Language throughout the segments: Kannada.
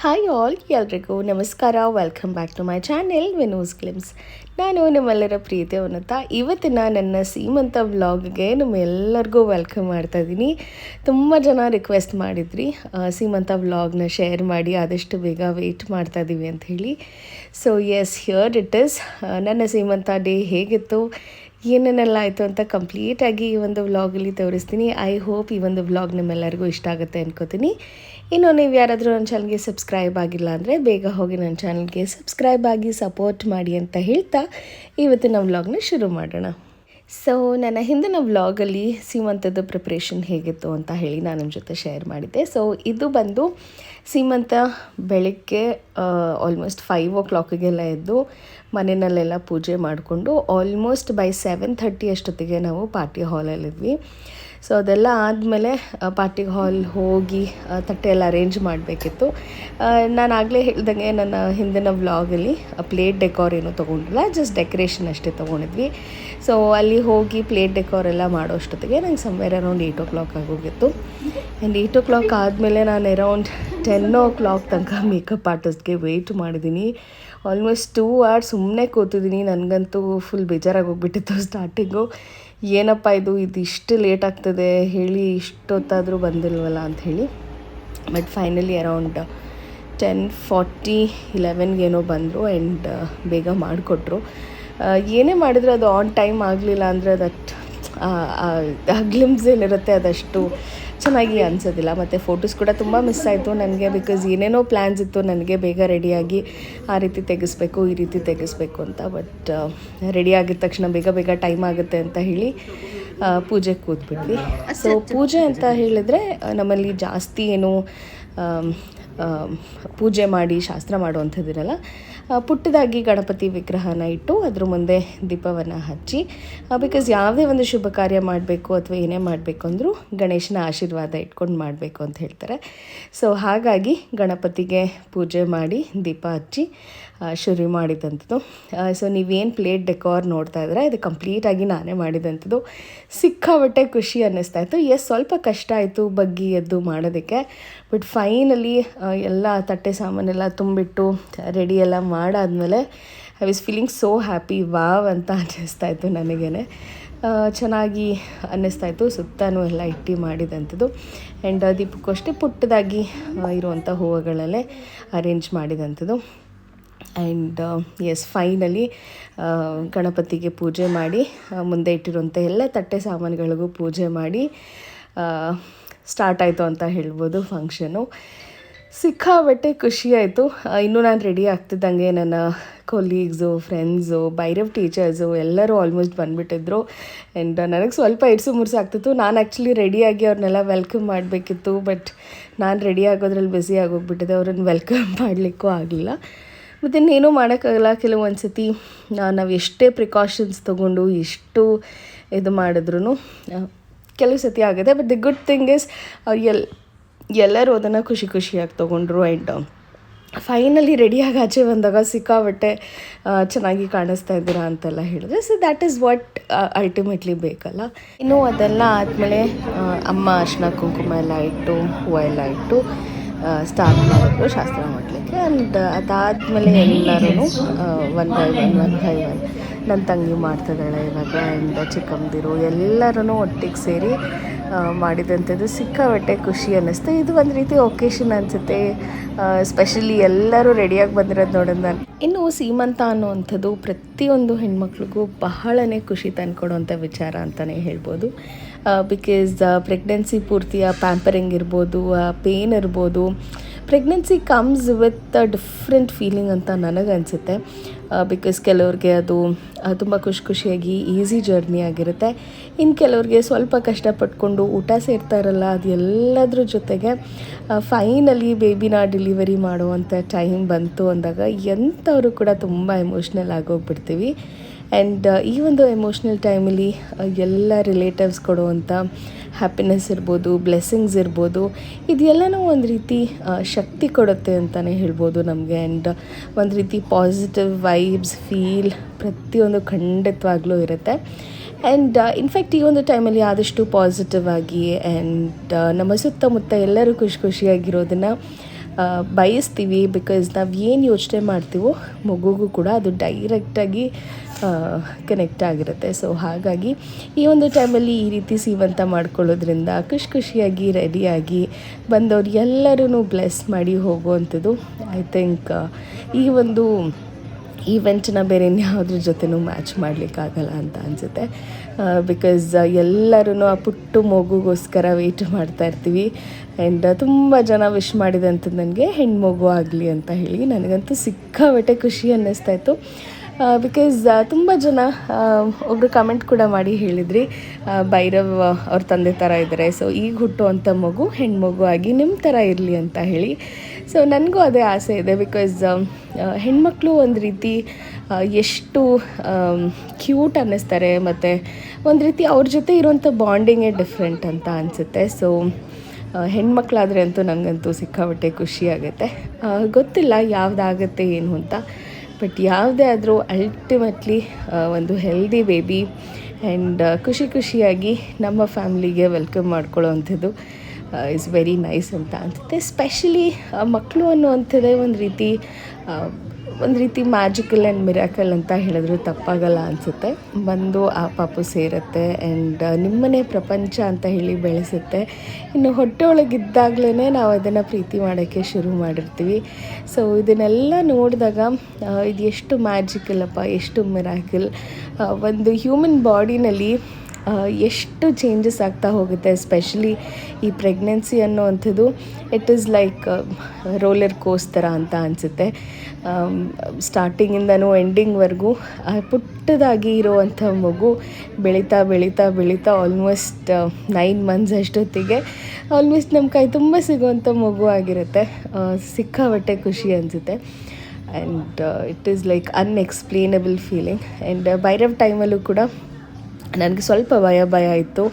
ಹಾಯ್ ಆಲ್, ಎಲ್ರಿಗೂ ನಮಸ್ಕಾರ. Welcome back to my channel Vinu's glimpse. ನಾನು ನಿಮ್ಮೆಲ್ಲರ ಪ್ರೀತಿಯ ಉನ್ನತ. ಇವತ್ತಿನ ನನ್ನ ಸೀಮಂತ ವ್ಲಾಗ್ಗೆ ನಿಮ್ಮೆಲ್ಲರಿಗೂ ವೆಲ್ಕಮ್ ಮಾಡ್ತಾ ಇದ್ದೀನಿ. ತುಂಬ ಜನ ರಿಕ್ವೆಸ್ಟ್ ಮಾಡಿದ್ರಿ ಸೀಮಂತ ವ್ಲಾಗ್ನ ಶೇರ್ ಮಾಡಿ, ಆದಷ್ಟು ಬೇಗ ವೆಯ್ಟ್ ಮಾಡ್ತಾ ಇದ್ದೀವಿ ಅಂತ ಹೇಳಿ. So yes, here it is. ನನ್ನ ಸೀಮಂತ ಡೇ ಹೇಗಿತ್ತು, ಏನೇನೆಲ್ಲ ಆಯಿತು ಅಂತ ಕಂಪ್ಲೀಟಾಗಿ ಈ ಒಂದು ವ್ಲಾಗಲ್ಲಿ ತೋರಿಸ್ತೀನಿ. ಐ ಹೋಪ್ ಈ ಒಂದು ವ್ಲಾಗ್ ನಿಮ್ಮೆಲ್ಲರಿಗೂ ಇಷ್ಟ ಆಗುತ್ತೆ ಅನ್ಕೋತೀನಿ. ಇನ್ನು ನೀವು ಯಾರಾದರೂ ನನ್ನ ಚಾನಲ್ಗೆ ಸಬ್ಸ್ಕ್ರೈಬ್ ಆಗಿಲ್ಲ ಅಂದರೆ ಬೇಗ ಹೋಗಿ ನನ್ನ ಚಾನಲ್ಗೆ ಸಬ್ಸ್ಕ್ರೈಬ್ ಆಗಿ ಸಪೋರ್ಟ್ ಮಾಡಿ ಅಂತ ಹೇಳ್ತಾ ಇವತ್ತಿನ ವ್ಲಾಗ್ನ ಶುರು ಮಾಡೋಣ. ಸೊ ನನ್ನ ಹಿಂದಿನ ವ್ಲಾಗಲ್ಲಿ ಸೀಮಂತದ ಪ್ರಿಪ್ರೇಷನ್ ಹೇಗಿತ್ತು ಅಂತ ಹೇಳಿ ನಾನು ನಿಮ್ಮ ಜೊತೆ ಶೇರ್ ಮಾಡಿದ್ದೆ. ಸೊ ಇದು ಬಂದು ಸೀಮಂತ ಬೆಳಗ್ಗೆ ಆಲ್ಮೋಸ್ಟ್ 5 o'clockಗೆಲ್ಲ ಎದ್ದು ಮನೆಯಲ್ಲೆಲ್ಲ ಪೂಜೆ ಮಾಡಿಕೊಂಡು ಆಲ್ಮೋಸ್ಟ್ ಬೈ 7:30 ಅಷ್ಟೊತ್ತಿಗೆ ನಾವು ಪಾರ್ಟಿ ಹಾಲಲ್ಲಿದ್ವಿ. ಸೊ ಅದೆಲ್ಲ ಆದಮೇಲೆ ಪಾರ್ಟಿ ಹಾಲ್ ಹೋಗಿ ತಟ್ಟೆ ಎಲ್ಲ ಅರೇಂಜ್ ಮಾಡಬೇಕಿತ್ತು. ನಾನು ಆಗಲೇ ಹೇಳ್ದಂಗೆ ನನ್ನ ಹಿಂದಿನ ವ್ಲಾಗಲ್ಲಿ ಪ್ಲೇಟ್ ಡೆಕೋರ್ ಏನೂ ತೊಗೊಂಡಿಲ್ಲ, ಜಸ್ಟ್ ಡೆಕೋರೇಷನ್ ಅಷ್ಟೇ ತೊಗೊಂಡಿದ್ವಿ. ಸೊ ಅಲ್ಲಿ ಹೋಗಿ ಪ್ಲೇಟ್ ಡೆಕೋರ್ ಎಲ್ಲ ಮಾಡೋ ಅಷ್ಟೊತ್ತಿಗೆ ನಂಗೆ ಸಮ್ವೇರ್ ಅರೌಂಡ್ 8 o'clock ಆಗೋಗಿತ್ತು. ಆ್ಯಂಡ್ 8 o'clock ಆದಮೇಲೆ ನಾನು ಅರೌಂಡ್ 10 o'clock ತನಕ ಮೇಕಪ್ ಆರ್ಟಿಸ್ಟ್ಗೆ ವೆಯ್ಟ್ ಮಾಡಿದ್ದೀನಿ. ಆಲ್ಮೋಸ್ಟ್ 2 hours ಸುಮ್ಮನೆ ಕೂತಿದ್ದೀನಿ. ನನಗಂತೂ ಫುಲ್ ಬೇಜಾರಾಗಿ ಹೋಗ್ಬಿಟ್ಟಿತ್ತು ಸ್ಟಾರ್ಟಿಂಗು. ಏನಪ್ಪ ಇದಿಷ್ಟು ಲೇಟ್ ಆಗ್ತದೆ ಹೇಳಿ, ಇಷ್ಟೊತ್ತಾದರೂ ಬಂದಿಲ್ವಲ್ಲ ಅಂಥೇಳಿ. ಬಟ್ ಫೈನಲಿ ಅರೌಂಡ್ 10:40, 11 ಏನೋ ಬಂದರು ಆ್ಯಂಡ್ ಬೇಗ ಮಾಡಿಕೊಟ್ರು. ಏನೇ ಮಾಡಿದ್ರು ಅದು ಆನ್ ಟೈಮ್ ಆಗಲಿಲ್ಲ ಅಂದರೆ ಆ ಗ್ಲಿಮ್ಸ್ ಏನಿರುತ್ತೆ ಅದಷ್ಟು ಚೆನ್ನಾಗಿ ಅನಿಸೋದಿಲ್ಲ. ಮತ್ತು ಫೋಟೋಸ್ ಕೂಡ ತುಂಬ ಮಿಸ್ ಆಯಿತು ನನಗೆ. ಬಿಕಾಸ್ ಏನೇನೋ ಪ್ಲ್ಯಾನ್ಸ್ ಇತ್ತು ನನಗೆ ಬೇಗ ರೆಡಿಯಾಗಿ ಆ ರೀತಿ ತೆಗೆಸ್ಬೇಕು, ಈ ರೀತಿ ತೆಗೆಸ್ಬೇಕು ಅಂತ. ಬಟ್ ರೆಡಿ ಆಗಿದ ತಕ್ಷಣ ಬೇಗ ಟೈಮ್ ಆಗುತ್ತೆ ಅಂತ ಹೇಳಿ ಪೂಜೆಗೆ ಕೂತ್ಬಿಟ್ವಿ. ಸೊ ಪೂಜೆ ಅಂತ ಹೇಳಿದರೆ ನಮ್ಮಲ್ಲಿ ಜಾಸ್ತಿ ಏನು ಪೂಜೆ ಮಾಡಿ ಶಾಸ್ತ್ರ ಮಾಡುವಂಥದ್ದಿರಲ್ಲ. ಪುಟ್ಟದಾಗಿ ಗಣಪತಿ ವಿಗ್ರಹನ ಇಟ್ಟು ಅದ್ರ ಮುಂದೆ ದೀಪವನ್ನು ಹಚ್ಚಿ, ಬಿಕಾಸ್ ಯಾವುದೇ ಒಂದು ಶುಭ ಕಾರ್ಯ ಮಾಡಬೇಕು ಅಥವಾ ಏನೇ ಮಾಡಬೇಕು ಅಂದರೂ ಗಣೇಶನ ಆಶೀರ್ವಾದ ಇಟ್ಕೊಂಡು ಮಾಡಬೇಕು ಅಂತ ಹೇಳ್ತಾರೆ. ಸೊ ಹಾಗಾಗಿ ಗಣಪತಿಗೆ ಪೂಜೆ ಮಾಡಿ ದೀಪ ಹಚ್ಚಿ ಶುರು ಮಾಡಿದಂಥದ್ದು. ಸೊ ನೀವೇನು ಪ್ಲೇಟ್ ಡೆಕೋರ್ ನೋಡ್ತಾ ಇದ್ರೆ ಇದು ಕಂಪ್ಲೀಟಾಗಿ ನಾನೇ ಮಾಡಿದಂಥದ್ದು. ಸಿಕ್ಕಾಬಟ್ಟೆ ಖುಷಿ ಅನ್ನಿಸ್ತಾ ಇತ್ತು. ಸ್ವಲ್ಪ ಕಷ್ಟ ಆಯಿತು ಬಗ್ಗಿ ಎದ್ದು ಮಾಡೋದಕ್ಕೆ. ಬಟ್ ಫೈನಲಿ ಎಲ್ಲ ತಟ್ಟೆ ಸಾಮಾನೆಲ್ಲ ತುಂಬಿಟ್ಟು ರೆಡಿ ಎಲ್ಲ ಮಾಡಾದಮೇಲೆ I was feeling so happy, wow ಅಂತ ಅನ್ನಿಸ್ತಾಯಿತ್ತು ನನಗೇ. ಚೆನ್ನಾಗಿ ಅನ್ನಿಸ್ತಾಯಿತ್ತು. ಸುತ್ತಲೂ ಎಲ್ಲ ಇಟ್ಟು ಮಾಡಿದಂಥದ್ದು. ಆ್ಯಂಡ್ ದೀಪಕ್ಕೂ ಅಷ್ಟೇ ಪುಟ್ಟದಾಗಿ ಇರುವಂಥ ಹೂವುಗಳಲ್ಲೇ ಅರೇಂಜ್ ಮಾಡಿದಂಥದ್ದು. ಆ್ಯಂಡ್ ಫೈನಲಿ ಗಣಪತಿಗೆ ಪೂಜೆ ಮಾಡಿ ಮುಂದೆ ಇಟ್ಟಿರುವಂಥ ಎಲ್ಲ ತಟ್ಟೆ ಸಾಮಾನುಗಳಿಗೂ ಪೂಜೆ ಮಾಡಿ ಸ್ಟಾರ್ಟ್ ಆಯಿತು ಅಂತ ಹೇಳ್ಬೋದು ಫಂಕ್ಷನು. ಸಿಕ್ಕಾಬಟ್ಟೆ ಖುಷಿಯಾಯಿತು. ಇನ್ನೂ ನಾನು ರೆಡಿ ಆಗ್ತಿದ್ದಂಗೆ ನನ್ನ ಕೊಲೀಗ್ಸು, ಫ್ರೆಂಡ್ಸು, ಭೈರವ್ ಟೀಚರ್ಸು ಎಲ್ಲರೂ ಆಲ್ಮೋಸ್ಟ್ ಬಂದುಬಿಟ್ಟಿದ್ರು. ಆ್ಯಂಡ್ ನನಗೆ ಸ್ವಲ್ಪ ಇಡ್ಸು ಮುರ್ಸು ಆಗ್ತಿತ್ತು. ನಾನು ಆ್ಯಕ್ಚುಲಿ ರೆಡಿಯಾಗಿ ಅವ್ರನ್ನೆಲ್ಲ ವೆಲ್ಕಮ್ ಮಾಡಬೇಕಿತ್ತು. ಬಟ್ ನಾನು ರೆಡಿ ಆಗೋದ್ರಲ್ಲಿ ಬ್ಯುಸಿ ಆಗೋಗ್ಬಿಟ್ಟಿದ್ದೆ, ಅವ್ರನ್ನ ವೆಲ್ಕಮ್ ಮಾಡಲಿಕ್ಕೂ ಆಗಲಿಲ್ಲ. ಮತ್ತು ಇನ್ನೇನೂ ಮಾಡೋಕ್ಕಾಗಲ್ಲ. ಕೆಲವೊಂದು ಸತಿ ನಾವು ಎಷ್ಟೇ ಪ್ರಿಕಾಷನ್ಸ್ ತೊಗೊಂಡು ಎಷ್ಟು ಇದು ಮಾಡಿದ್ರೂ ಕೆಲವು ಸತಿ ಆಗುತ್ತೆ. But the good thing is ಎಲ್ಲರೂ ಅದನ್ನು ಖುಷಿಯಾಗಿ ತೊಗೊಂಡ್ರು. ಆ್ಯಂಡ್ ಫೈನಲಿ ರೆಡಿಯಾಗಿ ಆಚೆ ಬಂದಾಗ ಸಿಕ್ಕಾಬಟ್ಟೆ ಚೆನ್ನಾಗಿ ಕಾಣಿಸ್ತಾ ಇದ್ದೀರಾ ಅಂತೆಲ್ಲ ಹೇಳಿದ್ರೆ. So that is what ultimately ಬೇಕಲ್ಲ. ಇನ್ನು ಅದೆಲ್ಲ ಆದಮೇಲೆ ಅಮ್ಮ ಅರಿಶಿನ ಕುಂಕುಮ ಎಲ್ಲ ಇಟ್ಟು ಹೂವು ಎಲ್ಲ ಇಟ್ಟು ಸ್ಟಾರ್ಟ್ ಮಾಡಿದ್ರು ಶಾಸ್ತ್ರ ಮಾಡಲಿಕ್ಕೆ. ಆ್ಯಂಡ್ ಅದಾದಮೇಲೆ ಎಲ್ಲರೂ ಒನ್ ಬೈ ಒನ್ ನನ್ನ ತಂಗಿ ಮಾಡ್ತಿದ್ದಾಳೆ ಇವಾಗ, ಆ್ಯಂಡ್ ಚಿಕ್ಕಮ್ಮದಿರು ಎಲ್ಲರೂ ಒಟ್ಟಿಗೆ ಸೇರಿ ಮಾಡಿದಂಥದ್ದು ಸಿಕ್ಕಾಬಟ್ಟೆ ಖುಷಿ ಅನ್ನಿಸ್ತು. ಇದು ಒಂದು ರೀತಿ ಒಕೇಶನ್ ಅನಿಸುತ್ತೆ. ಸ್ಪೆಷಲಿ ಎಲ್ಲರೂ ರೆಡಿಯಾಗಿ ಬಂದಿರೋದು ನೋಡೋದು ನಾನು. ಇನ್ನು ಸೀಮಂತ ಅನ್ನುವಂಥದ್ದು ಪ್ರತಿಯೊಂದು ಹೆಣ್ಮಕ್ಳಿಗೂ ಬಹಳನೇ ಖುಷಿ ತಂದುಕೊಡುವಂಥ ವಿಚಾರ ಅಂತಲೇ ಹೇಳ್ಬೋದು. ಬಿಕಾಸ್ ಪ್ರೆಗ್ನೆನ್ಸಿ ಪೂರ್ತಿಯ ಪ್ಯಾಂಪರಿಂಗ್ ಇರ್ಬೋದು, ಪೇನ್ ಇರ್ಬೋದು. Pregnancy comes with different feeling ಅಂತ ನನಗನ್ಸುತ್ತೆ. ಬಿಕಾಸ್ ಕೆಲವ್ರಿಗೆ ಅದು ತುಂಬ ಖುಷಿಯಾಗಿ ಈಸಿ ಜರ್ನಿ ಆಗಿರುತ್ತೆ. ಇನ್ನು ಕೆಲವ್ರಿಗೆ ಸ್ವಲ್ಪ ಕಷ್ಟಪಟ್ಕೊಂಡು ಊಟ ಸೇರ್ತಾ ಇರಲ್ಲ. ಅದು ಎಲ್ಲದ್ರ ಜೊತೆಗೆ ಫೈನಲಿ ಬೇಬಿನ ಡೆಲಿವರಿ ಮಾಡುವಂಥ ಟೈಮ್ ಬಂತು ಅಂದಾಗ ಎಂಥವರು ಕೂಡ ತುಂಬ ಎಮೋಷ್ನಲ್ ಆಗೋಗ್ಬಿಡ್ತೀವಿ. ಆ್ಯಂಡ್ ಈ ಒಂದು ಎಮೋಷ್ನಲ್ ಟೈಮಲ್ಲಿ ಎಲ್ಲ ರಿಲೇಟಿವ್ಸ್ ಕೊಡುವಂಥ ಹ್ಯಾಪಿನೆಸ್ ಇರ್ಬೋದು, ಬ್ಲೆಸ್ಸಿಂಗ್ಸ್ ಇರ್ಬೋದು, ಇದೆಲ್ಲನೂ ಒಂದು ರೀತಿ ಶಕ್ತಿ ಕೊಡುತ್ತೆ ಅಂತಲೇ ಹೇಳ್ಬೋದು ನಮಗೆ. ಆ್ಯಂಡ್ ಒಂದು ರೀತಿ ಪಾಸಿಟಿವ್ ವೈಬ್ಸ್ ಫೀಲ್ ಪ್ರತಿಯೊಂದು ಖಂಡಿತವಾಗ್ಲೂ ಇರುತ್ತೆ. ಆ್ಯಂಡ್ ಇನ್ಫ್ಯಾಕ್ಟ್ ಈ ಒಂದು ಟೈಮಲ್ಲಿ ಆದಷ್ಟು ಪಾಸಿಟಿವ್ ಆಗಿ ಆ್ಯಂಡ್ ನಮ್ಮ ಸುತ್ತಮುತ್ತ ಎಲ್ಲರೂ ಖುಷಿಯಾಗಿರೋದನ್ನು ಬಯಸ್ತೀವಿ. ಬಿಕಾಸ್ ನಾವು ಏನು ಯೋಚನೆ ಮಾಡ್ತೀವೋ ಮಗುಗೂ ಕೂಡ ಅದು ಡೈರೆಕ್ಟಾಗಿ ಕನೆಕ್ಟ್ ಆಗಿರುತ್ತೆ. ಸೊ ಹಾಗಾಗಿ ಈ ಒಂದು ಟೈಮಲ್ಲಿ ಈ ರೀತಿ ಸೀಮಂತ ಮಾಡ್ಕೊಳ್ಳೋದ್ರಿಂದ ಖುಷಿಯಾಗಿ ರೆಡಿಯಾಗಿ ಬಂದವ್ರು ಎಲ್ಲರೂ ಬ್ಲೆಸ್ ಮಾಡಿ ಹೋಗುವಂಥದ್ದು ಐ ಥಿಂಕ್ ಈ ಒಂದು ಈವೆಂಟ್ನ ಬೇರೆ ಇನ್ಯಾವುದ್ರ ಜೊತೆನೂ ಮ್ಯಾಚ್ ಮಾಡಲಿಕ್ಕಾಗಲ್ಲ ಅಂತ ಅನಿಸುತ್ತೆ. ಬಿಕಾಸ್ ಎಲ್ಲರೂ ಆ ಪುಟ್ಟು ಮಗುಗೋಸ್ಕರ ವೆಯ್ಟ್ ಮಾಡ್ತಾ ಇರ್ತೀವಿ. ಆ್ಯಂಡ್ ತುಂಬ ಜನ ವಿಶ್ ಮಾಡಿದಂಥದ್ದು ನನಗೆ ಹೆಣ್ಮಗು ಆಗಲಿ ಅಂತ ಹೇಳಿ. ನನಗಂತೂ ಸಿಕ್ಕಾಬಟ್ಟೆ ಖುಷಿ ಅನ್ನಿಸ್ತಾಯಿತ್ತು. ಬಿಕಾಸ್ ತುಂಬ ಜನ ಒಬ್ಬರು ಕಮೆಂಟ್ ಕೂಡ ಮಾಡಿ ಹೇಳಿದ್ರಿ, ಭೈರವ್ ಅವ್ರ ತಂದೆ ಥರ ಇದ್ದಾರೆ, ಸೊ ಈಗ ಹುಟ್ಟುವಂಥ ಮಗು ಹೆಣ್ಮಗು ಆಗಿ ನಿಮ್ಮ ಥರ ಇರಲಿ ಅಂತ ಹೇಳಿ. ಸೊ ನನಗೂ ಅದೇ ಆಸೆ ಇದೆ. ಬಿಕಾಸ್ ಹೆಣ್ಮಕ್ಳು ಒಂದು ರೀತಿ ಎಷ್ಟು ಕ್ಯೂಟ್ ಅನ್ನಿಸ್ತಾರೆ, ಮತ್ತು ಒಂದು ರೀತಿ ಅವ್ರ ಜೊತೆ ಇರುವಂಥ ಬಾಂಡಿಂಗೇ ಡಿಫ್ರೆಂಟ್ ಅಂತ ಅನಿಸುತ್ತೆ. ಸೊ ಹೆಣ್ಮಕ್ಳಾದರೆ ಅಂತೂ ನನಗಂತೂ ಸಿಕ್ಕಾಬಟ್ಟೆ ಖುಷಿಯಾಗುತ್ತೆ. ಗೊತ್ತಿಲ್ಲ ಯಾವುದಾಗುತ್ತೆ ಏನು ಅಂತ, ಬಟ್ ಯಾವುದೇ ಆದರೂ ಅಲ್ಟಿಮೇಟ್ಲಿ ಒಂದು ಹೆಲ್ದಿ ಬೇಬಿ ಆ್ಯಂಡ್ ಖುಷಿಯಾಗಿ ನಮ್ಮ ಫ್ಯಾಮ್ಲಿಗೆ ವೆಲ್ಕಮ್ ಮಾಡ್ಕೊಳ್ಳೋ ಅಂಥದ್ದು ಇಸ್ ವೆರಿ ನೈಸ್ ಅಂತ ಅನಿಸುತ್ತೆ. ಸ್ಪೆಷಲಿ ಮಕ್ಕಳು ಅನ್ನುವಂಥದ್ದೇ ಒಂದು ರೀತಿ ಮ್ಯಾಜಿಕಲ್ ಆ್ಯಂಡ್ ಮಿರಾಕಲ್ ಅಂತ ಹೇಳಿದ್ರು ತಪ್ಪಾಗಲ್ಲ ಅನಿಸುತ್ತೆ. ಬಂದು ಆ ಪಾಪು ಸೇರುತ್ತೆ ಆ್ಯಂಡ್ ನಿಮ್ಮನೆ ಪ್ರಪಂಚ ಅಂತ ಹೇಳಿ ಬೆಳೆಸುತ್ತೆ. ಇನ್ನು ಹೊಟ್ಟೆ ಒಳಗಿದ್ದಾಗಲೇ ನಾವು ಅದನ್ನು ಪ್ರೀತಿ ಮಾಡೋಕ್ಕೆ ಶುರು ಮಾಡಿರ್ತೀವಿ. ಸೊ ಇದನ್ನೆಲ್ಲ ನೋಡಿದಾಗ ಇದು ಎಷ್ಟು ಮ್ಯಾಜಿಕಲ್ಲಪ್ಪ, ಎಷ್ಟು ಮಿರಾಕಲ್. ಒಂದು ಹ್ಯೂಮನ್ ಬಾಡಿನಲ್ಲಿ ಎಷ್ಟು ಚೇಂಜಸ್ ಆಗ್ತಾ ಹೋಗುತ್ತೆ. ಎಸ್ಪೆಷಲಿ ಈ ಪ್ರೆಗ್ನೆನ್ಸಿ ಅನ್ನೋವಂಥದ್ದು it is like roller coaster ಅಂತ ಅನಿಸುತ್ತೆ. ಸ್ಟಾರ್ಟಿಂಗಿಂದನೂ ಎಂಡಿಂಗ್ವರೆಗೂ ಪುಟ್ಟದಾಗಿ ಇರುವಂಥ ಮಗು ಬೆಳೀತಾ ಆಲ್ಮೋಸ್ಟ್ 9 months ಅಷ್ಟೊತ್ತಿಗೆ ಆಲ್ಮೋಸ್ಟ್ ನಮ್ಮ ಕೈ ತುಂಬ ಸಿಗುವಂಥ ಮಗು ಆಗಿರುತ್ತೆ. ಸಿಕ್ಕಾಬಟ್ಟೆ ಖುಷಿ ಅನಿಸುತ್ತೆ. And it is like unexplainable feeling. And Bhairav ಟೈಮಲ್ಲೂ ಕೂಡ ನನಗೆ ಸ್ವಲ್ಪ ಭಯ ಇತ್ತು,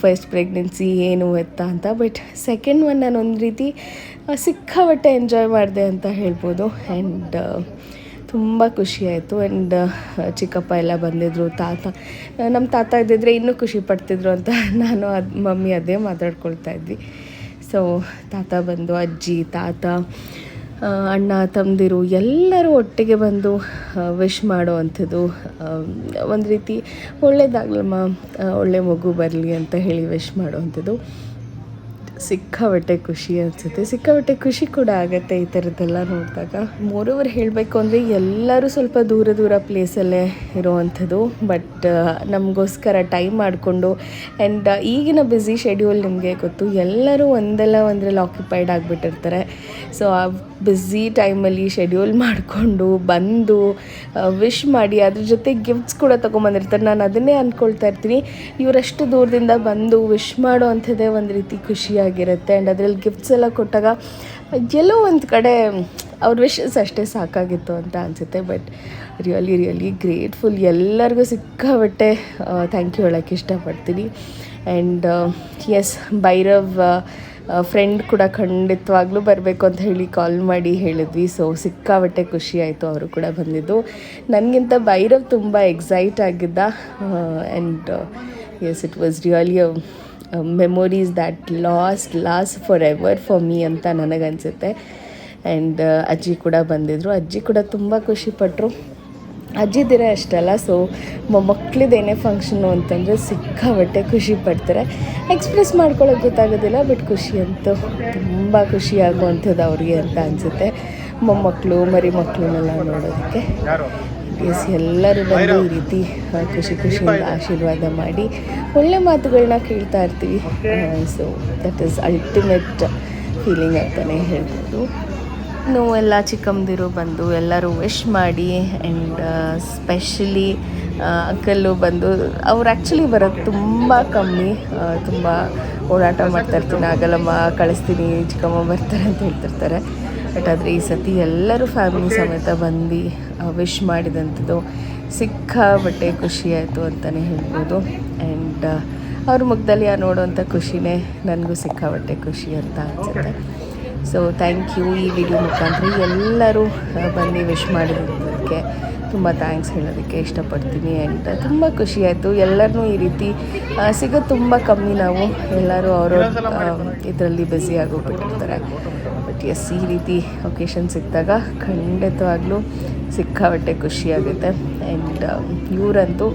ಫಸ್ಟ್ ಪ್ರೆಗ್ನೆನ್ಸಿ ಏನು ಎತ್ತ ಅಂತ. ಬಟ್ ಸೆಕೆಂಡ್ ಒನ್ ನಾನು ಒಂದು ರೀತಿ ಸಿಕ್ಕಾಬಟ್ಟೆ ಎಂಜಾಯ್ ಮಾಡಿದೆ ಅಂತ ಹೇಳ್ಬೋದು. ಆ್ಯಂಡ್ ತುಂಬ ಖುಷಿಯಾಯಿತು. ಆ್ಯಂಡ್ ಚಿಕ್ಕಪ್ಪ ಎಲ್ಲ ಬಂದಿದ್ದರು, ನಮ್ಮ ತಾತ ಇದ್ದಿದ್ರೆ ಇನ್ನೂ ಖುಷಿ ಪಡ್ತಿದ್ರು ಅಂತ ನಾನು ಮಮ್ಮಿ ಅದೇ ಮಾತಾಡ್ಕೊಳ್ತಾ ಇದ್ವಿ. ಸೊ ತಾತ ಬಂದು, ಅಜ್ಜಿ, ತಾತ, ಅಣ್ಣ ತಮ್ಮದಿರು ಎಲ್ಲರೂ ಒಟ್ಟಿಗೆ ಬಂದು ವಿಶ್ ಮಾಡೋ ಅಂಥದ್ದು ಒಂದು ರೀತಿ ಒಳ್ಳೇದಾಗಲಮ್ಮ, ಒಳ್ಳೆ ಮಗು ಬರಲಿ ಅಂತ ಹೇಳಿ ವಿಶ್ ಮಾಡೋ ಅಂಥದ್ದು ಸಿಕ್ಕಾಬಟ್ಟೆ ಖುಷಿ ಅನಿಸುತ್ತೆ. ಸಿಕ್ಕಾಬಟ್ಟೆ ಖುಷಿ ಕೂಡ ಆಗುತ್ತೆ ಈ ಥರದ್ದೆಲ್ಲ ನೋಡಿದಾಗ. ಮೋರೋವರ್ ಹೇಳಬೇಕು ಅಂದರೆ ಎಲ್ಲರೂ ಸ್ವಲ್ಪ ದೂರ ಪ್ಲೇಸಲ್ಲೇ ಇರೋವಂಥದ್ದು. ಬಟ್ ನಮಗೋಸ್ಕರ ಟೈಮ್ ಮಾಡಿಕೊಂಡು ಆ್ಯಂಡ್ ಈಗಿನ ಬ್ಯುಸಿ ಶೆಡ್ಯೂಲ್ ನಿಮಗೆ ಗೊತ್ತು, ಎಲ್ಲರೂ ಒಂದರಲ್ಲಿ ಆಕ್ಯುಪೈಡ್ ಆಗಿಬಿಟ್ಟಿರ್ತಾರೆ. ಸೊ ಆ ಬ್ಯುಸಿ ಟೈಮಲ್ಲಿ ಶೆಡ್ಯೂಲ್ ಮಾಡಿಕೊಂಡು ಬಂದು ವಿಶ್ ಮಾಡಿ ಅದ್ರ ಜೊತೆ ಗಿಫ್ಟ್ಸ್ ಕೂಡ ತೊಗೊಂಬಂದಿರ್ತಾರೆ. ನಾನು ಅದನ್ನೇ ಅಂದ್ಕೊಳ್ತಾ ಇರ್ತೀನಿ, ಇವರಷ್ಟು ದೂರದಿಂದ ಬಂದು ವಿಶ್ ಮಾಡೋ ಅಂಥದ್ದೇ ಒಂದು ರೀತಿ ಖುಷಿಯಾಗಿರುತ್ತೆ. ಆ್ಯಂಡ್ ಅದರಲ್ಲಿ ಗಿಫ್ಟ್ಸ್ ಎಲ್ಲ ಕೊಟ್ಟಾಗ ಎಲ್ಲೋ ಒಂದು ಕಡೆ ಅವ್ರ ವಿಶಸ್ ಅಷ್ಟೇ ಸಾಕಾಗಿತ್ತು ಅಂತ ಅನಿಸುತ್ತೆ. But really grateful. ಎಲ್ಲರಿಗೂ ಸಿಕ್ಕಾಬಟ್ಟೆ ಥ್ಯಾಂಕ್ ಯು ಹೇಳೋಕ್ಕೆ ಇಷ್ಟಪಡ್ತೀನಿ. ಆ್ಯಂಡ್ ಎಸ್, ಭೈರವ್ ಫ್ರೆಂಡ್ ಕೂಡ ಖಂಡಿತವಾಗ್ಲೂ ಬರಬೇಕು ಅಂತ ಹೇಳಿ ಕಾಲ್ ಮಾಡಿ ಹೇಳಿದ್ವಿ. ಸೊ ಸಿಕ್ಕಾಬಟ್ಟೆ ಖುಷಿ ಆಯಿತು, ಅವರು ಕೂಡ ಬಂದಿದ್ದು. ನನಗಿಂತ ಭೈರವ್ ತುಂಬ ಎಕ್ಸೈಟ್ ಆಗಿದ್ದ. And yes, it was really memories that last for ever for me ಅಂತ ನನಗನ್ಸುತ್ತೆ. ಆ್ಯಂಡ್ ಅಜ್ಜಿ ಕೂಡ ಬಂದಿದ್ದರು. ಅಜ್ಜಿ ಕೂಡ ತುಂಬ ಖುಷಿಪಟ್ಟರು. ಅಜ್ಜಿದಿರೇ ಅಷ್ಟಲ್ಲ, ಸೊ ಮಕ್ಕಳದ್ದೇನೇ ಫಂಕ್ಷನ್ನು ಅಂತಂದರೆ ಸಿಕ್ಕಾಬಟ್ಟೆ ಖುಷಿ ಪಡ್ತಾರೆ. ಎಕ್ಸ್ಪ್ರೆಸ್ ಮಾಡ್ಕೊಳ್ಳೋಕೆ ಗೊತ್ತಾಗೋದಿಲ್ಲ, ಬಟ್ ಖುಷಿ ಅಂತೂ ತುಂಬ ಖುಷಿಯಾಗುವಂಥದ್ದು ಅವ್ರಿಗೆ ಅಂತ ಅನಿಸುತ್ತೆ. ಮೊಮ್ಮಕ್ಕಳು ಮರಿ ಮಕ್ಕಳನ್ನೆಲ್ಲ ನೋಡೋದಕ್ಕೆ. ಎಸ್, ಎಲ್ಲರೂ ಬಂದು ಈ ರೀತಿ ಖುಷಿಯಿಂದ ಆಶೀರ್ವಾದ ಮಾಡಿ ಒಳ್ಳೆ ಮಾತುಗಳನ್ನ ಕೇಳ್ತಾ ಇರ್ತೀವಿ. So that is ultimate feeling ಅಂತಲೇ ಹೇಳ್ಬೋದು. ಇನ್ನು ಎಲ್ಲ ಚಿಕ್ಕಮ್ಮದಿರು ಬಂದು ಎಲ್ಲರೂ ವಿಶ್ ಮಾಡಿ. ಆ್ಯಂಡ್ ಸ್ಪೆಷಲಿ ಅಂಕಲ್ಲು ಬಂದು, ಅವ್ರು ಆ್ಯಕ್ಚುಲಿ ಬರೋದು ತುಂಬ ಕಮ್ಮಿ, ತುಂಬ ಓಡಾಟ ಮಾಡ್ತಾಯಿರ್ತೀನಿ, ಆಗಲ್ಲಮ್ಮ ಕಳಿಸ್ತೀನಿ, ಚಿಕ್ಕಮ್ಮ ಬರ್ತಾರೆ ಅಂತ ಹೇಳ್ತಿರ್ತಾರೆ. ಬಟ್ ಆದರೆ ಈ ಸತಿ ಎಲ್ಲರೂ ಫ್ಯಾಮಿಲಿ ಸಮೇತ ಬಂದು ವಿಶ್ ಮಾಡಿದಂಥದ್ದು ಸಿಕ್ಕಾಬಟ್ಟೆ ಖುಷಿಯಾಯಿತು ಅಂತಲೇ ಹೇಳ್ಬೋದು. ಆ್ಯಂಡ್ ಅವ್ರ ಮುಖದಲ್ಲಿ ನೋಡೋವಂಥ ಖುಷಿನೇ ನನಗೂ ಸಿಕ್ಕಾಬಟ್ಟೆ ಖುಷಿ ಅಂತ ಅನಿಸುತ್ತೆ. So thank you. ಈ ವಿಡಿಯೋ ಮುಖಾಂತರ ಎಲ್ಲರೂ ಬಂದು ವಿಶ್ ಮಾಡಿದ್ದಕ್ಕೆ ತುಂಬ ಥ್ಯಾಂಕ್ಸ್ ಹೇಳೋದಕ್ಕೆ ಇಷ್ಟಪಡ್ತೀನಿ. ಆ್ಯಂಡ್ ತುಂಬ ಖುಷಿಯಾಯಿತು. ಎಲ್ಲರನ್ನೂ ಈ ರೀತಿ ಸಿಗೋದು ತುಂಬ ಕಮ್ಮಿ. ನಾವು ಎಲ್ಲರೂ ಅವರವ್ರ ಇದರಲ್ಲಿ ಬ್ಯುಸಿ ಆಗೋಗ್ಬಿಟ್ಟಿರ್ತಾರೆ. ಬಟ್ ಎಸ್, ಈ ರೀತಿ ಒಕೇಶನ್ ಸಿಕ್ಕಿದಾಗ ಖಂಡಿತವಾಗ್ಲೂ ಸಿಕ್ಕಾಬಟ್ಟೆ ಖುಷಿಯಾಗುತ್ತೆ. ಆ್ಯಂಡ್ ಇವರಂತೂ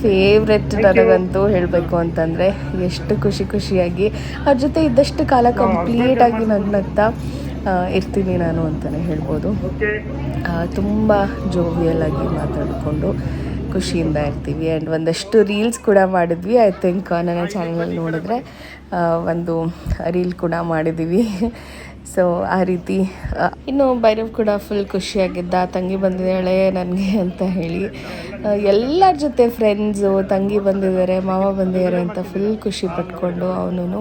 ಫೇವ್ರೆಟ್. ನನಗಂತೂ ಹೇಳಬೇಕು ಅಂತಂದರೆ ಎಷ್ಟು ಖುಷಿಯಾಗಿ ಅವ್ರ ಜೊತೆ ಇದ್ದಷ್ಟು ಕಾಲ ಕಂಪ್ಲೀಟಾಗಿ ನಗ್ನಗ್ತಾ ಇರ್ತೀನಿ ನಾನು ಅಂತಲೇ ಹೇಳ್ಬೋದು. ತುಂಬ ಜೋವಿಯಲಾಗಿ ಮಾತಾಡಿಕೊಂಡು ಖುಷಿಯಿಂದ ಇರ್ತೀವಿ. ಆ್ಯಂಡ್ ಒಂದಷ್ಟು ರೀಲ್ಸ್ ಕೂಡ ಮಾಡಿದ್ವಿ. ಐ ಥಿಂಕ್ ನನ್ನ ಚಾನಲಲ್ಲಿ ನೋಡಿದ್ರೆ ಒಂದು ರೀಲ್ ಕೂಡ ಮಾಡಿದ್ದೀವಿ. ಸೊ ಆ ರೀತಿ ಇನ್ನು ಭೈರವ್ ಕೂಡ ಫುಲ್ ಖುಷಿಯಾಗಿದ್ದ, ತಂಗಿ ಬಂದಿದ್ದಾಳೆ ನನಗೆ ಅಂತ ಹೇಳಿ. ಎಲ್ಲರ ಜೊತೆ ಫ್ರೆಂಡ್ಸು, ತಂಗಿ ಬಂದಿದ್ದಾರೆ, ಮಾವ ಬಂದಿದ್ದಾರೆ ಅಂತ ಫುಲ್ ಖುಷಿ ಪಟ್ಕೊಂಡು ಅವನು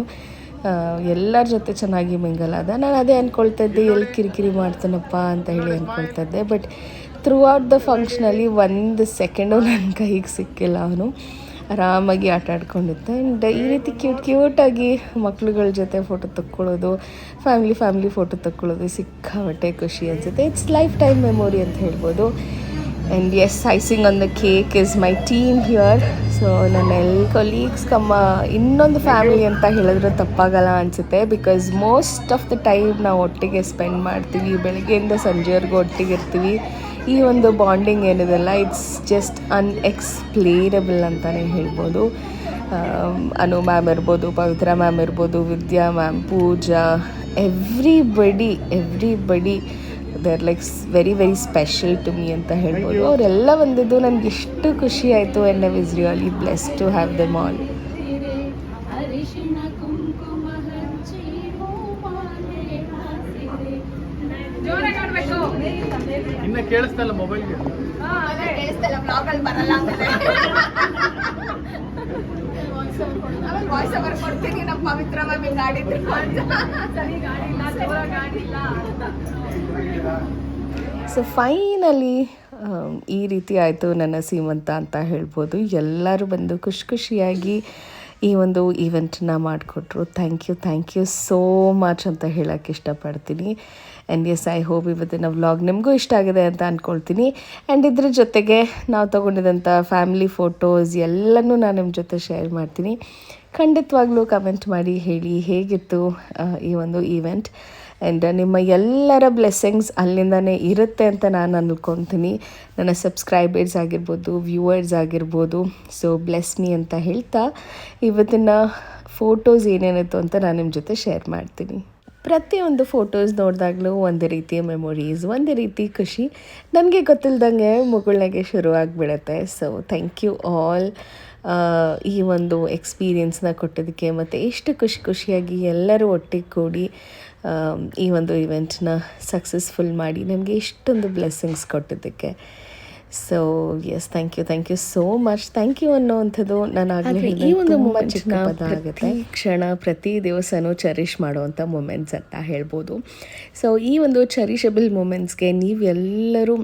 ಎಲ್ಲರ ಜೊತೆ ಚೆನ್ನಾಗಿ ಮಿಂಗಲಾದ. ನಾನು ಅದೇ ಅಂದ್ಕೊಳ್ತಾ ಇದ್ದೆ, ಎಲ್ಲಿ ಕಿರಿಕಿರಿ ಮಾಡ್ತಾನಪ್ಪ ಅಂತ ಹೇಳಿ ಅಂದ್ಕೊಳ್ತಾ ಇದ್ದೆ. ಬಟ್ ಥ್ರೂ ಔಟ್ ದ ಫಂಕ್ಷನಲ್ಲಿ 1 ಸೆಕೆಂಡು ನನ್ನ ಕೈಗೆ ಸಿಕ್ಕಿಲ್ಲ. ಅವನು ಆರಾಮಾಗಿ ಆಟ ಆಡ್ಕೊಂಡಿದ್ದೆ. ಆ್ಯಂಡ್ ಈ ರೀತಿ ಕ್ಯೂಟಾಗಿ ಮಕ್ಳುಗಳ ಜೊತೆ ಫೋಟೋ ತಕ್ಕೊಳ್ಳೋದು, ಫ್ಯಾಮಿಲಿ ಫೋಟೋ ತಕ್ಕೊಳ್ಳೋದು ಸಿಕ್ಕಾಬಟ್ಟೆ ಖುಷಿ ಅನಿಸುತ್ತೆ. ಇಟ್ಸ್ ಲೈಫ್ ಟೈಮ್ ಮೆಮೊರಿ ಅಂತ ಹೇಳ್ಬೋದು. And yes, icing on the cake is my team here. So ನನ್ನ ಎಲ್ಲ ಕೊಲೀಗ್ಸ್ ಇನ್ನೊಂದು ಫ್ಯಾಮಿಲಿ ಅಂತ ಹೇಳಿದ್ರೆ ತಪ್ಪಾಗಲ್ಲ ಅನಿಸುತ್ತೆ. Because most of the time ನಾವು ಒಟ್ಟಿಗೆ ಸ್ಪೆಂಡ್ ಮಾಡ್ತೀವಿ, ಬೆಳಗ್ಗೆಯಿಂದ ಸಂಜೆವರೆಗೂ ಒಟ್ಟಿಗೆ ಇರ್ತೀವಿ. ಈ ಒಂದು ಬಾಂಡಿಂಗ್ ಏನಿದೆಲ್ಲ ಇಟ್ಸ್ ಜಸ್ಟ್ ಅನ್ಎಕ್ಸ್ಪ್ಲೇನಬಲ್ ಅಂತಲೇ ಹೇಳ್ಬೋದು. ಅನು ಮ್ಯಾಮ್ ಇರ್ಬೋದು, ಪವಿತ್ರ ಮ್ಯಾಮ್ ಇರ್ಬೋದು, Vidya ma'am, Pooja, everybody they are like very special to me ಅಂತ ಹೇಳ್ಬೋದು. ಅವರೆಲ್ಲ ಬಂದಿದ್ದು ನನಗೆ ಇಷ್ಟು ಖುಷಿ ಆಯಿತು. And I was really blessed to have them all. ಇನ್ನ ಕೇಳಿಸ್ತಲ್ಲ ಮೊಬೈಲ್ಗೆ, ವಾಯ್ಸ್ ಓವರ್ ಕೊಡ್ತೀನಿ. ನಮ್ಮ ಪವಿತ್ರ ಮ್ಯಾಮ್ ಸೊ ಫೈನಲಿ ಈ ರೀತಿ ಆಯಿತು ನನ್ನ ಸೀಮಂತ ಅಂತ ಹೇಳ್ಬೋದು. ಎಲ್ಲರೂ ಬಂದು ಖುಷಿಯಾಗಿ ಈ ಒಂದು ಈವೆಂಟನ್ನ ಮಾಡಿಕೊಟ್ರು. ಥ್ಯಾಂಕ್ ಯು ಸೋ ಮಚ್ ಅಂತ ಹೇಳೋಕ್ಕೆ ಇಷ್ಟಪಡ್ತೀನಿ. ಆ್ಯಂಡ್ ಎಸ್, ಐ ಹೋಪ್ ಇವತ್ತಿನ ವ್ಲಾಗ್ ನಿಮಗೂ ಇಷ್ಟ ಆಗಿದೆ ಅಂತ ಅಂದ್ಕೊಳ್ತೀನಿ. ಆ್ಯಂಡ್ ಇದ್ರ ಜೊತೆಗೆ ನಾವು ತೊಗೊಂಡಿದ್ದಂಥ ಫ್ಯಾಮಿಲಿ ಫೋಟೋಸ್ ಎಲ್ಲನೂ ನಾನು ನಿಮ್ಮ ಜೊತೆ ಶೇರ್ ಮಾಡ್ತೀನಿ. ಖಂಡಿತವಾಗ್ಲೂ ಕಮೆಂಟ್ ಮಾಡಿ ಹೇಳಿ ಹೇಗಿತ್ತು ಈ ಒಂದು ಈವೆಂಟ್. ಆ್ಯಂಡ್ ನಿಮ್ಮ ಎಲ್ಲರ ಬ್ಲೆಸ್ಸಿಂಗ್ಸ್ ಅಲ್ಲಿಂದನೇ ಇರುತ್ತೆ ಅಂತ ನಾನು ಅಂದ್ಕೊತೀನಿ. ನನ್ನ ಸಬ್ಸ್ಕ್ರೈಬರ್ಸ್ ಆಗಿರ್ಬೋದು, ವ್ಯೂವರ್ಸ್ ಆಗಿರ್ಬೋದು. ಸೊ ಬ್ಲೆಸ್ ಮೀ ಅಂತ ಹೇಳ್ತಾ ಇವತ್ತಿನ ಫೋಟೋಸ್ ಏನೇನಿತ್ತು ಅಂತ ನಾನು ನಿಮ್ಮ ಜೊತೆ ಶೇರ್ ಮಾಡ್ತೀನಿ. ಪ್ರತಿಯೊಂದು ಫೋಟೋಸ್ ನೋಡಿದಾಗಲೂ ಒಂದು ರೀತಿಯ ಮೆಮೊರೀಸ್, ಒಂದು ರೀತಿ ಖುಷಿ ನನಗೆ ಗೊತ್ತಿಲ್ದಂಗೆ ಮುಗುಳ್ನಾಗೆ ಶುರು ಆಗಿಬಿಡುತ್ತೆ. ಸೊ ಥ್ಯಾಂಕ್ ಯು ಆಲ್ ಈ ಒಂದು ಎಕ್ಸ್ಪೀರಿಯೆನ್ಸ್ನ ಕೊಟ್ಟೋದಕ್ಕೆ, ಮತ್ತು ಎಷ್ಟು ಖುಷಿಯಾಗಿ ಎಲ್ಲರೂ ಒಟ್ಟಿಗೆ ಕೂಡಿ ಈ ಒಂದು ಇವೆಂಟ್ನ ಸಕ್ಸಸ್ಫುಲ್ ಮಾಡಿ ನಮಗೆ ಇಷ್ಟೊಂದು ಬ್ಲೆಸ್ಸಿಂಗ್ಸ್ ಕೊಟ್ಟಿದ್ದಕ್ಕೆ. So yes, thank you so much. Thank you ಅನ್ನೋವಂಥದ್ದು ನಾನು ಆಗಲೇ ಈ ಒಂದು ಮೂಮೆಂಟ್ನ ಪ್ರತಿ ಕ್ಷಣ ಪ್ರತಿ ದಿವಸನೂ ಚೆರಿಷ್ ಮಾಡುವಂಥ ಮೂಮೆಂಟ್ಸ್ ಅಂತ ಹೇಳ್ಬೋದು. ಸೊ ಈ ಒಂದು ಚೆರಿಷಬಲ್ ಮೂಮೆಂಟ್ಸ್ಗೆ ನೀವೆಲ್ಲರೂ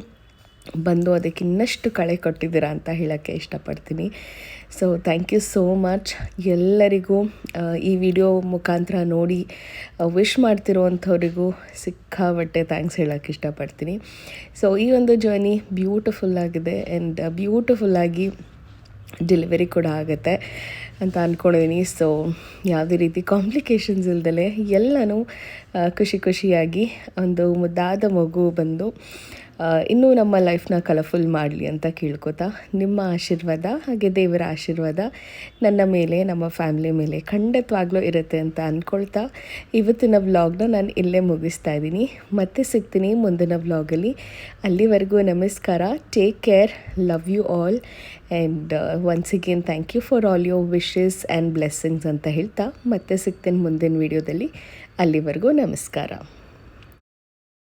ಬಂದು ಅದಕ್ಕೆ ಇನ್ನಷ್ಟು ಕಳೆ ಕೊಟ್ಟಿದ್ದೀರಾ ಅಂತ ಹೇಳೋಕ್ಕೆ ಇಷ್ಟಪಡ್ತೀನಿ. So thank you so much. ಎಲ್ಲರಿಗೂ ಈ ವಿಡಿಯೋ ಮುಖಾಂತರ ನೋಡಿ ವಿಶ್ ಮಾಡ್ತಿರೋವಂಥವ್ರಿಗೂ ಸಿಕ್ಕಾಬಟ್ಟೆ ಥ್ಯಾಂಕ್ಸ್ ಹೇಳೋಕ್ಕೆ ಇಷ್ಟಪಡ್ತೀನಿ. ಸೊ ಈ ಒಂದು ಜರ್ನಿ ಬ್ಯೂಟಿಫುಲ್ಲಾಗಿದೆ ಆ್ಯಂಡ್ ಬ್ಯೂಟಿಫುಲ್ಲಾಗಿ ಡೆಲಿವರಿ ಕೂಡ ಆಗುತ್ತೆ ಅಂತ ಅಂದ್ಕೊಂಡಿದ್ದೀನಿ. ಸೊ ಯಾವುದೇ ರೀತಿ ಕಾಂಪ್ಲಿಕೇಶನ್ಸ್ ಇಲ್ದಲೆ ಎಲ್ಲನೂ ಖುಷಿಯಾಗಿ ಒಂದು ಮುದ್ದಾದ ಮಗು ಬಂದು ಇನ್ನೂ ನಮ್ಮ ಲೈಫ್ನ ಕಲರ್ಫುಲ್ ಮಾಡಲಿ ಅಂತ ಕೇಳ್ಕೊತಾ, ನಿಮ್ಮ ಆಶೀರ್ವಾದ ಹಾಗೆ ದೇವರ ಆಶೀರ್ವಾದ ನನ್ನ ಮೇಲೆ, ನಮ್ಮ ಫ್ಯಾಮಿಲಿ ಮೇಲೆ ಖಂಡಿತವಾಗ್ಲೂ ಇರುತ್ತೆ ಅಂತ ಅಂದ್ಕೊಳ್ತಾ ಇವತ್ತಿನ ವ್ಲಾಗ್ನ ನಾನು ಇಲ್ಲೇ ಮುಗಿಸ್ತಾ ಇದ್ದೀನಿ. ಮತ್ತೆ ಸಿಗ್ತೀನಿ ಮುಂದಿನ ವ್ಲಾಗಲ್ಲಿ. ಅಲ್ಲಿವರೆಗೂ ನಮಸ್ಕಾರ. Take care. Love you all. And once again thank you for all your wishes and blessings ಅಂತ ಹೇಳ್ತಾ ಮತ್ತೆ ಸಿಗ್ತೀನಿ ಮುಂದಿನ ವೀಡಿಯೋದಲ್ಲಿ. ಅಲ್ಲಿವರೆಗೂ ನಮಸ್ಕಾರ.